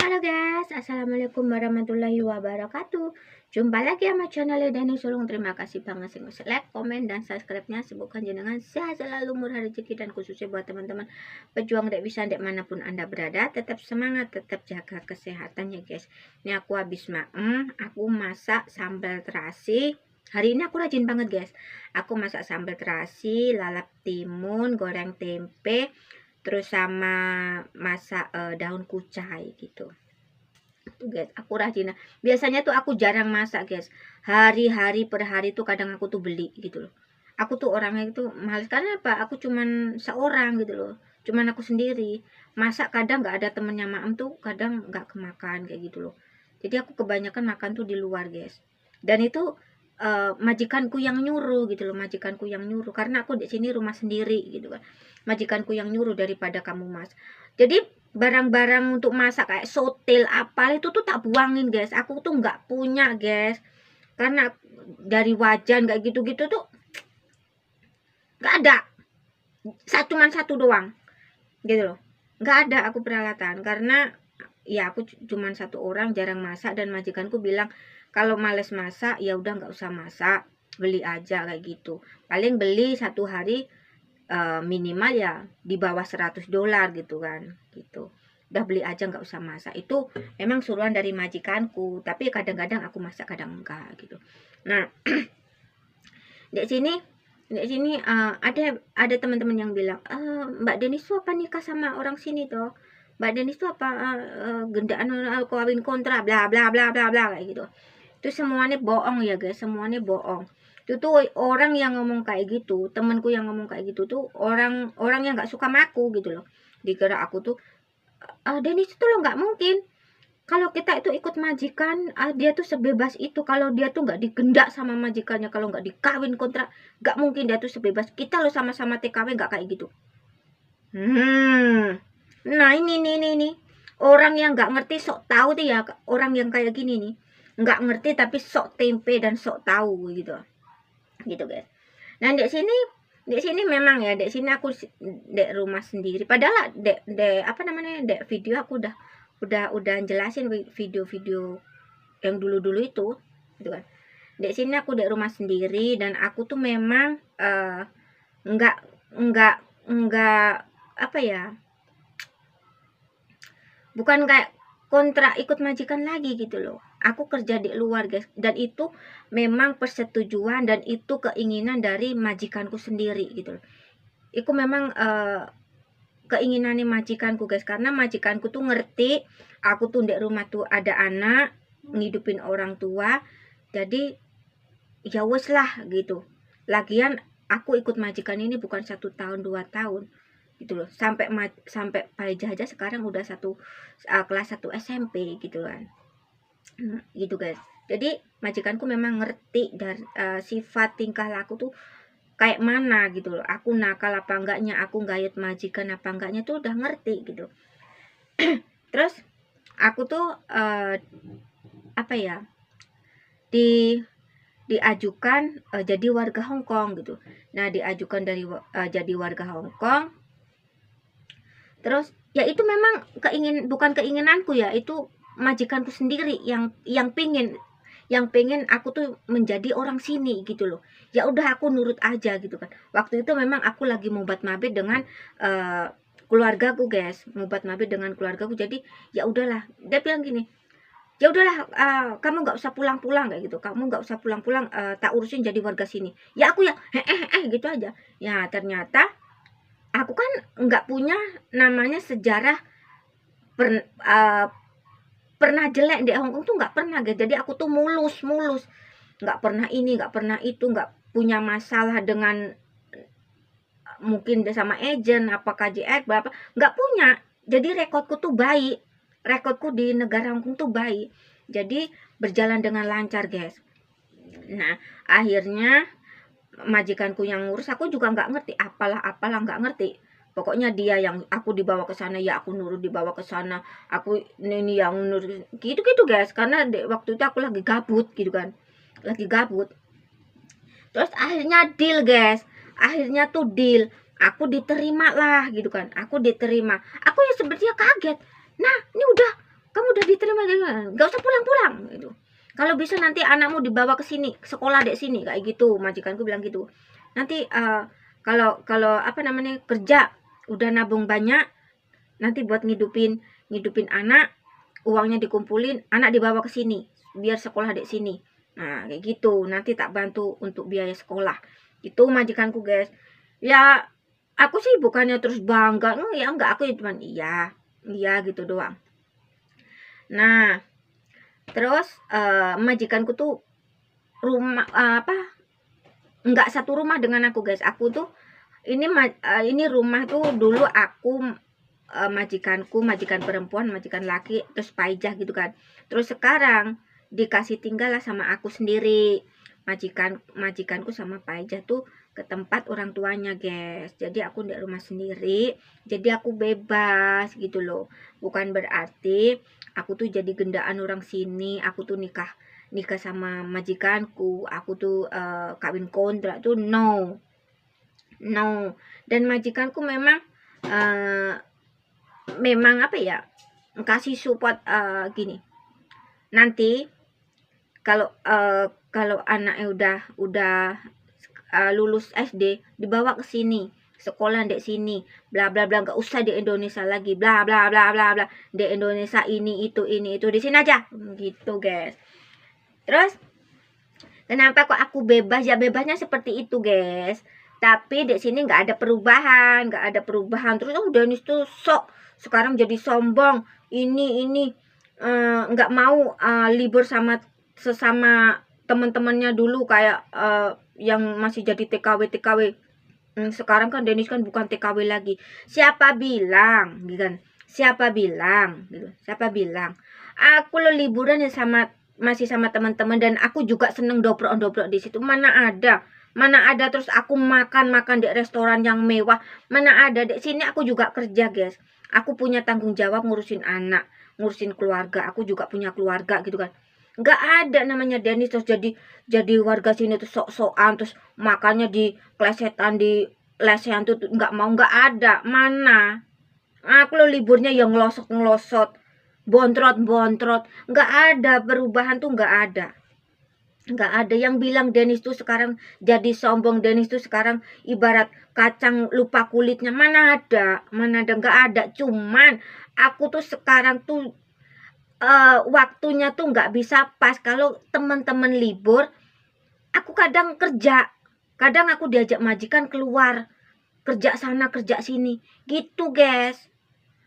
Halo guys, assalamualaikum warahmatullahi wabarakatuh. Jumpa lagi sama channel Dani Sulung. Terima kasih banget sing like, komen, dan subscribe-nya. Semoga jenengan sehat selalu, murah rezeki, dan khususnya buat teman-teman pejuang dek bisa dek manapun anda berada, tetap semangat, tetap jaga kesehatannya guys. Ini aku habis aku masak sambal terasi. Hari ini aku rajin banget guys. Aku masak sambal terasi, lalap timun, goreng tempe, terus sama masak daun kucai gitu tuh guys. Aku rajin. Biasanya tuh aku jarang masak guys, hari-hari per hari tuh kadang aku tuh beli gitu loh. Aku tuh orangnya itu males karena apa, aku cuman seorang gitu loh, cuman aku sendiri masak. Kadang nggak ada temennya maem tuh, kadang nggak kemakan kayak gitu loh. Jadi aku kebanyakan makan tuh di luar guys. Dan itu majikanku yang nyuruh gitu loh, majikanku yang nyuruh, karena aku di sini rumah sendiri gitu kan. Majikanku yang nyuruh daripada kamu mas. Jadi barang-barang untuk masak kayak sotil apa itu tuh tak buangin guys. Aku tuh nggak punya guys, karena dari wajan kayak gitu-gitu tuh nggak ada. Cuman satu doang gitu loh, nggak ada aku peralatan, karena ya aku cuman satu orang, jarang masak. Dan majikanku bilang kalau males masak ya udah nggak usah masak, beli aja kayak gitu. Paling beli satu hari minimal ya di bawah $100 gitu kan gitu. Udah beli aja, nggak usah masak. Itu memang suruhan dari majikanku, tapi kadang-kadang aku masak, kadang enggak gitu. Nah di sini ada teman-teman yang bilang, Mbak Denis tuh apa nikah sama orang sini toh, Mbak Denis tuh apa gendaan kawin kontra bla bla bla bla bla kayak gitu. Itu semuanya bohong ya guys, semuanya bohong. Itu tuh orang yang ngomong kayak gitu, temanku yang ngomong kayak gitu tuh orang yang nggak suka sama aku gitu loh. Dikira aku tuh Denis itu loh, nggak mungkin. Kalau kita itu ikut majikan, dia tuh sebebas itu. Kalau dia tuh nggak digendak sama majikannya, kalau nggak dikawin kontrak, nggak mungkin dia tuh sebebas kita loh. Sama-sama TKW nggak kayak gitu. Nah ini orang yang nggak ngerti sok tahu tuh ya, orang yang kayak gini nih, nggak ngerti tapi sok tempe dan sok tahu gitu guys. Nah di sini memang ya, di sini aku dek rumah sendiri. Padahal dek apa namanya, dek video aku udah jelasin video-video yang dulu itu gitu kan. Di sini aku dek rumah sendiri, dan aku tuh memang enggak apa ya, bukan kayak kontrak ikut majikan lagi gitu loh. Aku kerja di luar guys, dan itu memang persetujuan dan itu keinginan dari majikanku sendiri gitu loh. Itu memang keinginannya majikanku guys, karena majikanku tuh ngerti aku tuh di rumah tuh ada anak, ngidupin orang tua. Jadi ya wes lah gitu. Lagian aku ikut majikan ini bukan 1 tahun 2 tahun gitu loh, sampai Paijah aja sekarang udah kelas 1 SMP gitu kan. Gitu guys. Jadi majikanku memang ngerti dari sifat tingkah laku tuh kayak mana gitu loh. Aku nakal apa enggaknya, aku gayet majikan apa enggaknya tuh udah ngerti gitu. Terus aku tuh apa ya, diajukan jadi warga Hong Kong gitu. Nah diajukan dari jadi warga Hong Kong. Terus ya itu memang bukan keinginanku ya, itu majikanku sendiri yang pengen aku tuh menjadi orang sini gitu loh. Ya udah aku nurut aja gitu kan. Waktu itu memang aku lagi mubat mabit dengan keluargaku guys, mubat mabit dengan keluargaku. Jadi ya udahlah, dia bilang gini, ya udahlah kamu nggak usah pulang-pulang kayak gitu, kamu nggak usah pulang-pulang, tak urusin jadi warga sini. Ya aku ya gitu aja. Ya ternyata aku kan nggak punya namanya sejarah pernah jelek di Hongkong tuh, nggak pernah guys. Jadi aku tuh mulus, nggak pernah ini, nggak pernah itu, nggak punya masalah dengan mungkin sama agent apa KJX berapa, nggak punya. Jadi rekodku tuh baik, rekodku di negara Hongkong tuh baik, jadi berjalan dengan lancar guys. Nah akhirnya majikanku yang ngurus, aku juga nggak ngerti apalah nggak ngerti. Pokoknya dia yang aku dibawa ke sana ya aku nurut, dibawa ke sana aku ini yang nurut gitu guys. Karena waktu itu aku lagi gabut gitu kan, lagi gabut. Terus akhirnya deal guys, akhirnya tuh deal, aku diterima lah gitu kan, aku diterima. Aku ya sebenarnya kaget. Nah ini kamu udah nggak usah pulang-pulang gitu. Kalau bisa nanti anakmu dibawa ke sini, sekolah dek sini, kayak gitu. Majikanku bilang gitu. Nanti kalau apa namanya kerja udah nabung banyak, nanti buat ngidupin anak, uangnya dikumpulin, anak dibawa ke sini biar sekolah dek sini. Nah kayak gitu, nanti tak bantu untuk biaya sekolah. Itu majikanku guys. Ya aku sih bukannya terus bangga, ya enggak, aku cuman iya gitu doang. Nah terus majikanku tuh rumah enggak satu rumah dengan aku guys. Aku tuh ini rumah tuh dulu aku majikan perempuan, majikan laki, terus paijah gitu kan. Terus sekarang dikasih tinggal lah sama aku sendiri. Majikanku sama paijah tuh ke tempat orang tuanya guys. Jadi aku di rumah sendiri, jadi aku bebas gitu loh. Bukan berarti aku tuh jadi gendaan orang sini, aku tuh nikah sama majikanku, aku tuh kawin kontrak tuh no. Dan majikanku memang apa ya, kasih support gini. Nanti kalau anaknya udah lulus SD, dibawa ke sini, sekolah di sini, bla bla bla, nggak usah di Indonesia lagi, bla bla bla bla bla, di Indonesia ini itu di sini aja gitu guys. Terus kenapa kok aku bebas? Ya bebasnya seperti itu guys, tapi di sini nggak ada perubahan. Terus Dennis tuh sok sekarang jadi sombong, ini nggak mau libur sama sesama teman-temannya dulu kayak yang masih jadi TKW. Sekarang kan Dennis kan bukan TKW lagi. Siapa bilang gitu kan? Siapa bilang aku lo liburan ya masih sama teman-teman, dan aku juga seneng dobrok di situ. Mana ada terus aku makan di restoran yang mewah. Mana ada. Di sini aku juga kerja guys, aku punya tanggung jawab ngurusin anak, ngurusin keluarga. Aku juga punya keluarga gitu kan. Nggak ada namanya Dennis terus jadi warga sini tuh sok-sokan, terus makannya di klesetan, di lesehan tuh nggak mau. Nggak ada. Mana aku lo liburnya yang ngelosot bontrot, nggak ada perubahan tuh, nggak ada. Yang bilang Dennis tuh sekarang jadi sombong, Dennis tuh sekarang ibarat kacang lupa kulitnya. Mana ada, nggak ada. Cuman aku tuh sekarang tuh waktunya tuh nggak bisa pas. Kalau teman-teman libur, aku kadang kerja, kadang aku diajak majikan keluar, kerja sana kerja sini gitu guys.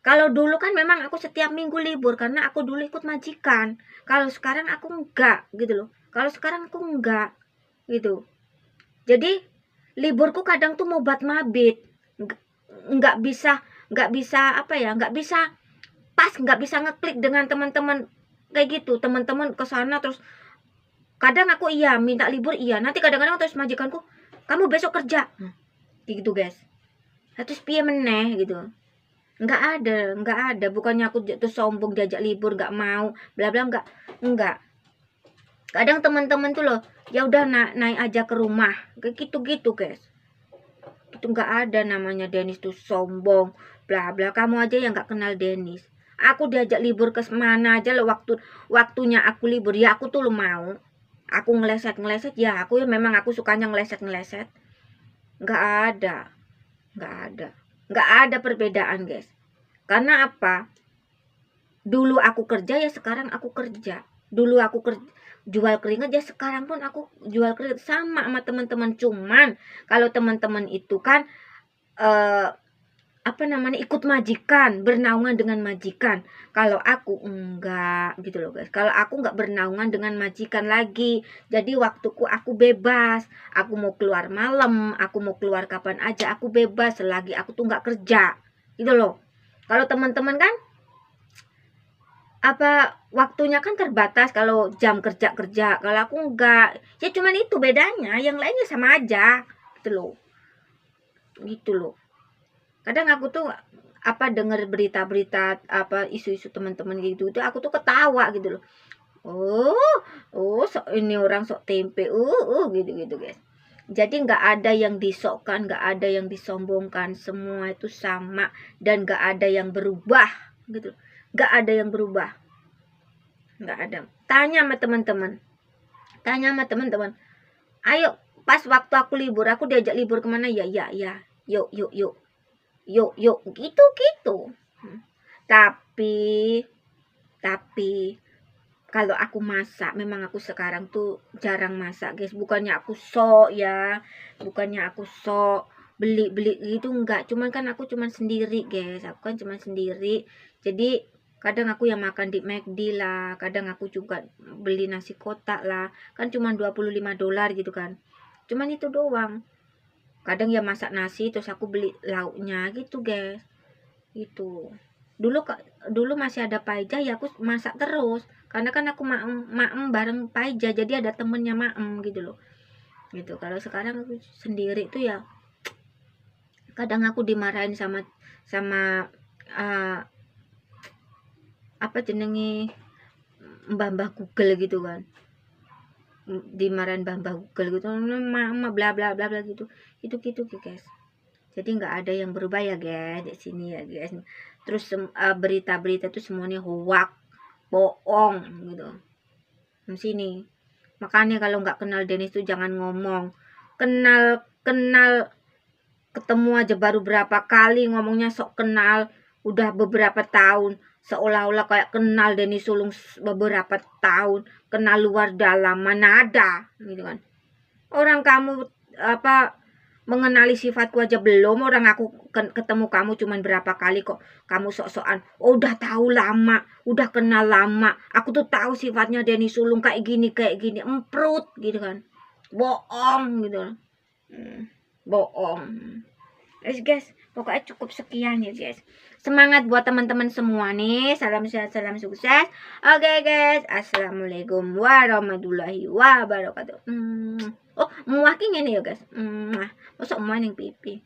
Kalau dulu kan memang aku setiap minggu libur karena aku dulu ikut majikan. Kalau sekarang aku enggak gitu loh. Gitu. Jadi liburku kadang tuh mau buat mabit. Nggak bisa apa ya, nggak bisa pas, nggak bisa ngeklik dengan teman-teman kayak gitu. Teman-teman ke sana terus kadang aku iya minta libur, iya. Nanti kadang-kadang terus majikanku, kamu besok kerja. Gitu guys. Terus piye meneh gitu. Nggak ada. Bukannya aku tuh sombong diajak libur nggak mau bla bla, enggak. Kadang teman-teman tuh loh, ya udah naik aja ke rumah kayak gitu guys. Itu nggak ada namanya Dennis tuh sombong bla bla. Kamu aja yang nggak kenal Dennis. Aku diajak libur ke mana aja loh, waktunya aku libur ya aku tuh lo mau. Aku ngeleset ya aku ya, memang aku sukanya ngeleset. Nggak ada perbedaan guys. Karena apa? Dulu aku kerja ya sekarang aku kerja. Dulu aku jual keringat ya sekarang pun aku jual keringat, sama teman-teman. Cuman kalau teman-teman itu kan ikut majikan, bernaungan dengan majikan. Kalau aku enggak gitu loh guys. Kalau aku enggak bernaungan dengan majikan lagi. Jadi waktuku aku bebas. Aku mau keluar malam, aku mau keluar kapan aja aku bebas selagi aku tuh enggak kerja. Gitu loh. Kalau teman-teman kan waktunya kan terbatas, kalau jam kerja. Kalau aku enggak. Ya cuman itu bedanya, yang lainnya sama aja. Gitu loh. Kadang aku tuh denger berita-berita isu-isu teman-teman gitu itu aku tuh ketawa gitu loh. Ini orang sok tempe gitu guys. Jadi nggak ada yang disokkan, nggak ada yang disombongkan, semua itu sama dan nggak ada yang berubah gitu. Nggak ada yang berubah. nggak ada. Tanya sama teman-teman, ayo pas waktu aku libur, aku diajak libur kemana, ya yuk gitu. Tapi kalau aku masak, memang aku sekarang tuh jarang masak guys. Bukannya aku sok ya, beli gitu, enggak. Cuman kan aku cuman sendiri guys, jadi kadang aku yang makan di McD lah, kadang aku juga beli nasi kotak lah, kan cuman $25 gitu kan, cuman itu doang. Kadang ya masak nasi terus aku beli lauknya gitu guys. Itu dulu masih ada Paija ya, aku masak terus karena kan aku maem bareng Paija, jadi ada temennya maem gitu loh gitu. Kalau sekarang aku sendiri tuh ya kadang aku dimarahin sama apa jenenge mbah Google gitu kan, dimarahin mbah Google gitu, mama bla bla bla bla gitu guys. Jadi nggak ada yang berubah ya guys di sini ya guys. Terus berita-berita tuh semuanya hoax, bohong gitu di sini. Makanya kalau nggak kenal Dennis tuh jangan ngomong. Kenal ketemu aja baru berapa kali ngomongnya sok kenal, udah beberapa tahun, seolah-olah kayak kenal Dennis Sulung beberapa tahun, kenal luar dalam, mana ada gitu kan. Orang kamu mengenali sifatku aja belum, orang aku ketemu kamu cuman berapa kali kok kamu sok-sokan udah tahu lama, udah kenal lama, aku tuh tahu sifatnya Dennis Sulung kayak gini emprut gitu kan. Bohong gitu. Bohong. Guys, pokoknya cukup sekian ya guys. Semangat buat teman-teman semua nih. Salam sehat, salam sukses. Oke guys, assalamualaikum warahmatullahi wabarakatuh. Oh, muah ini ya guys. Masuk muah yang pipi.